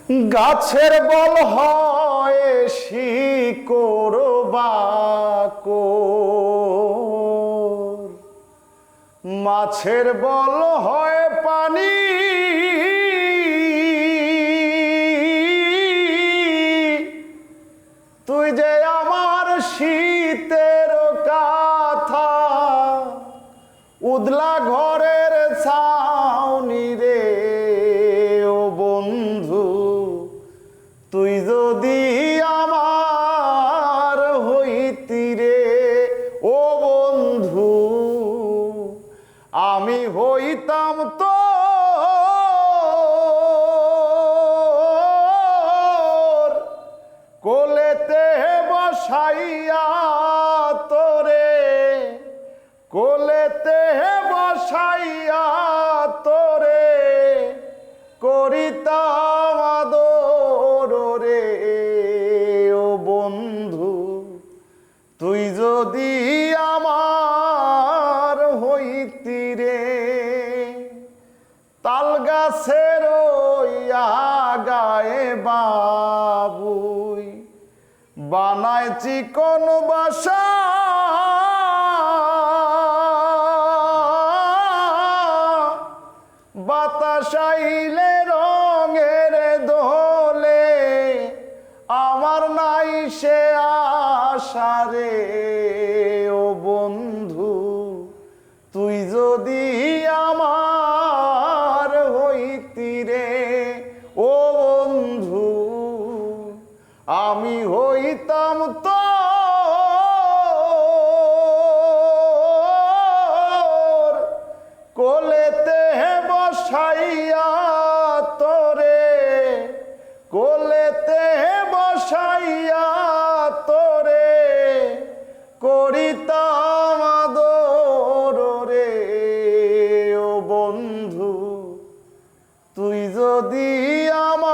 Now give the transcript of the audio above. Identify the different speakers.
Speaker 1: গাছের বল হয় শিকড় বাকর, মাছের বল হয় পানি, তুই যে আমার শীতের কাঁথা, উদলা ঘরের ছাউনি রে ও বন্ধু, তুই যদি আমার হইতি রে ও বন্ধু, আমি হইতাম তোর কোলেতে বসাইয়া তোরে, কোলেতে বসাইয়া তোরে করিতাম আদর রে ও বন্ধু, তুই যদি আমার হইতি রে। তাল গাছের গায়ে বাবুই বানায় চিকন বাসা, বাতাস আইলে রঙের দোলে, আমার নাই সে আশা রে ও বন্ধু, তুই যদি আমার হইতি রে ও বন্ধু, আমি হইতাম তোর কোলেতে বসাইয়া তোরে, কোলেতে বসাইয়া তোরে করিতাম আদর রে ও বন্ধু, তুই যদি আমার